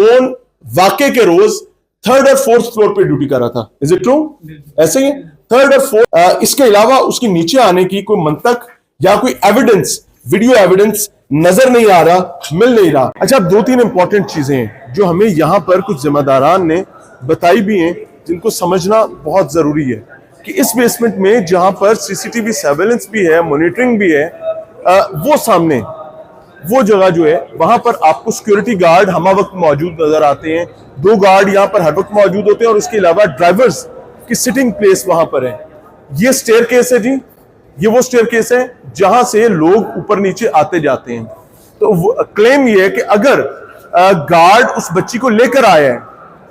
Own वाकई के रोज third और फोर्थ फ्लोर पे ड्यूटी कर रहा था। Is it true? ऐसे ही थर्ड और फोर्थ। इसके अलावा उसके नीचे आने की कोई मंतक या कोई एविडेंस, वीडियो एविडेंस नजर नहीं आ रहा, मिल नहीं रहा। अच्छा, अब दो तीन इंपॉर्टेंट चीजें हैं जो हमें यहां पर कुछ जिम्मेदारान ने बताई भी हैं, जिनको समझना बहुत जरूरी है कि इस बेसमेंट में जहां पर सीसीटीवी सर्वेलेंस भी है, मॉनिटरिंग भी है, वो सामने वो जगह जो है वहां पर आपको सिक्योरिटी गार्ड हमा वक्त मौजूद नजर आते हैं। 2 गार्ड यहां पर हर वक्त मौजूद होते हैं और उसके अलावा ड्राइवर्स की सिटिंग प्लेस वहां पर है। ये स्टेयर केस है जी, ये वो स्टेयर केस है जहां से लोग ऊपर नीचे आते जाते हैं। तो क्लेम ये है कि अगर गार्ड उस बच्ची को लेकर आया है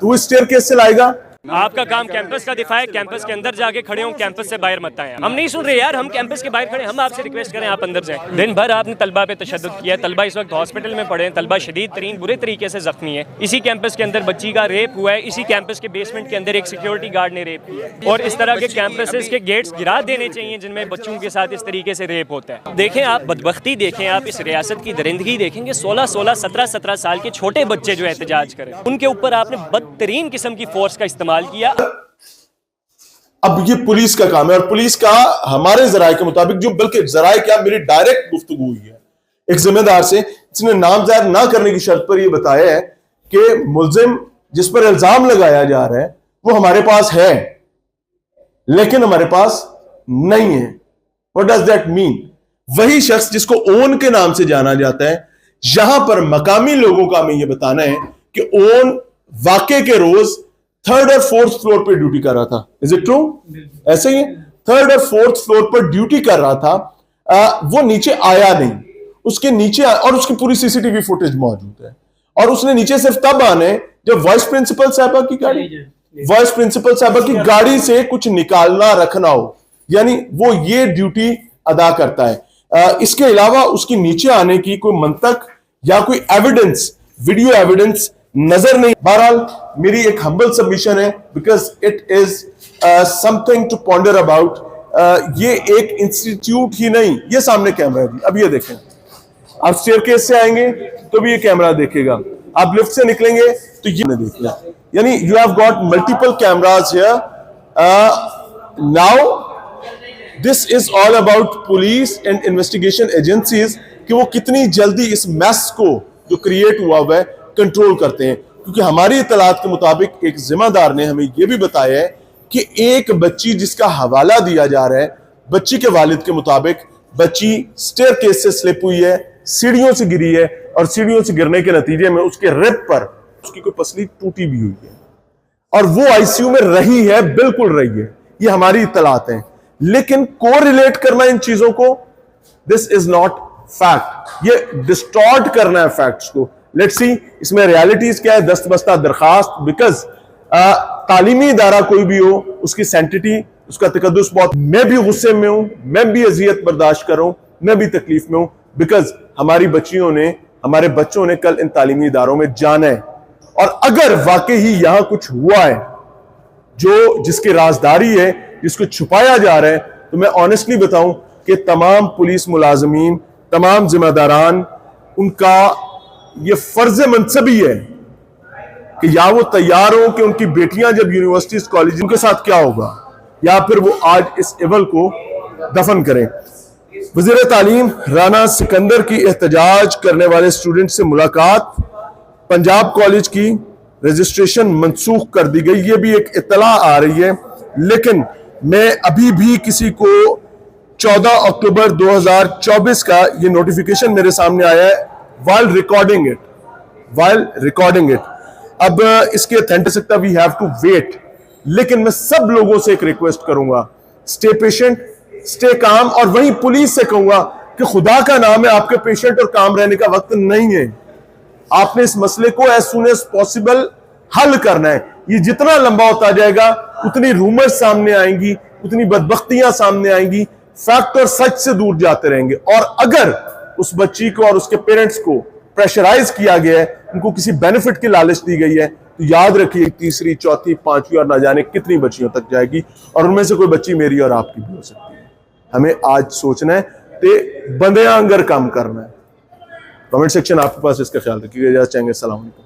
तो वो स्टेयर केस से लाएगा। आपका काम कैंपस का दिफा है, कैंपस के अंदर जाके खड़े हो, कैंपस से बाहर मत आए। हम नहीं सुन रहे यार, हम कैंपस के बाहर खड़े, हम आपसे रिक्वेस्ट करें आप अंदर जाएं। दिन भर आपने तलबा पे तशद्दुद किया, तलबा इस वक्त हॉस्पिटल में पड़े हैं, तलबा शदीद तरीन बुरे तरीके से जख्मी है। इसी कैंपस के अंदर बच्ची का रेप हुआ है, इसी कैंपस के बेसमेंट के अंदर एक सिक्योरिटी गार्ड ने रेप किया। और इस तरह के कैंपसेस के गेट्स गिरा देने चाहिए जिनमें बच्चों के साथ इस तरीके से रेप होता है। देखें आप बदबख्ती, देखें आप इस रियासत की दरिंदगी देखेंगे। 16-16, 17-17 साल के छोटे बच्चे जो एहतजाज करें, उनके ऊपर आपने बदतरीन किस्म की फोर्स का इस्तेमाल किया। अब ये पुलिस का काम है और पुलिस का हमारे जराये के मुताबिक, जो बल्कि जराये क्या मेरी डायरेक्ट गुफ्तगू हुई है एक जिम्मेदार से, जिसने नाम जाहिर ना करने की शर्त पर यह बताया है कि मुल्जिम जिस पर इल्जाम लगाया जा रहा है वो हमारे पास है लेकिन हमारे पास नहीं है। What does that mean? वही शख्स जिसको ओन के नाम से जाना जाता है, यहां पर मकामी लोगों का हमें यह बताना है कि ओन वाकई के रोज थर्ड और फोर्थ फ्लोर पर ड्यूटी कर रहा था। Is it true? ऐसे ही थर्ड और फोर्थ फ्लोर पर ड्यूटी कर रहा था। वो नीचे आया नहीं, उसके नीचे और उसकी पूरी सीसीटीवी फुटेज मौजूद है। और उसने नीचे सिर्फ तब आने जब वाइस प्रिंसिपल साहबा की गाड़ी से कुछ निकालना रखना हो, यानी वो ये ड्यूटी अदा करता है। इसके अलावा उसकी नीचे आने की कोई मंतक या कोई एविडेंस, वीडियो एविडेंस नजर नहीं। बहरहाल मेरी एक हम्बल सबमिशन है, because it is something to ponder about. ये एक इंस्टीट्यूट ही नहीं, ये सामने कैमरा है। अब ये देखें, आप स्टेयरकेस से आएंगे तो भी ये कैमरा देखेगा, आप लिफ्ट से निकलेंगे तो ये देखेगा, यानी you have got multiple cameras here. Now this is all about police and investigation agencies कि वो कितनी जल्दी इस मैस को जो क्रिएट हुआ है कंट्रोल करते हैं। क्योंकि हमारी इत्तलात के मुताबिक एक जिम्मेदार ने हमें यह भी बताया है कि एक बच्ची जिसका हवाला दिया जा रहा है, बच्ची के वालिद के मुताबिक बच्ची स्टेयर केस से स्लिप हुई है, सीढ़ियों से गिरी है और सीढ़ियों से गिरने के नतीजे में उसके रिब पर उसकी कोई पसली टूटी भी हुई है और वो आईसीयू में रही है, बिल्कुल रही है। ये हमारी इत्तलात हैं, लेकिन को रिलेट करना इन चीजों को, दिस इज नॉट फैक्ट। ये डिस्टॉर्ट करना है फैक्ट्स को। लेट्स सी इसमें रियलिटीज क्या है। दस्तबस्ता दरखास्त, बिकॉज तालीमी इदारा कोई भी हो, उसकी सेंटिटी, उसका तकद्दुस बहुत। मैं भी गुस्से में हूं, मैं भी अजियत बर्दाश्त कर रहा हूं, मैं भी तकलीफ में हूं, बिकॉज हमारी बच्चियों ने, हमारे बच्चों ने कल इन तालीमी इदारों में जाना है। और अगर वाकई ही यहां कुछ हुआ है जो जिसकी राजदारी है, जिसको छुपाया जा रहा है, तो मैं ऑनेस्टली बताऊं कि तमाम पुलिस मुलाजमीन, तमाम जिम्मेदारान, उनका ये फर्ज मनसबी है कि या वो तैयार हो कि उनकी बेटियां जब यूनिवर्सिटीज कॉलेज, उनके साथ क्या होगा, या फिर वो आज इस इवल को दफन करें। वज़ीर तालीम राना सिकंदर की एहतजाज करने वाले स्टूडेंट से मुलाकात, पंजाब कॉलेज की रजिस्ट्रेशन मंसूख कर दी गई, ये भी एक इत्तला आ रही है। लेकिन मैं अभी भी किसी को 14 अक्टूबर 2024 का ये नोटिफिकेशन मेरे सामने आया है while recording it। अब इसकी authenticity we have to wait, लेकिन मैं सब लोगों से एक रिक्वेस्ट करूंगा, स्टे पेशेंट, स्टे काम। और वहीं पुलिस से कहूंगा कि खुदा का नाम है, आपके पेशेंट और काम रहने का वक्त नहीं है। आपने इस मसले को एज सुन एज पॉसिबल हल करना है। ये जितना लंबा होता जाएगा उतनी रूमर्स सामने आएंगी, उतनी बदबख्तियां सामने आएंगी, फैक्ट और सच से दूर जाते रहेंगे। और अगर उस बच्ची को और उसके पेरेंट्स को प्रेशराइज किया गया है, उनको किसी बेनिफिट की लालच दी गई है, तो याद रखिए तीसरी, चौथी, पांचवी और ना जाने कितनी बच्चियों तक जाएगी और उनमें से कोई बच्ची मेरी और आपकी भी हो सकती है। हमें आज सोचना है ते बंदे आंगर काम करना है। कमेंट सेक्शन आपके पास, इसका ख्याल रखिएगा। इजाज़त चाहेंगे। अस्सलाम वालेकुम।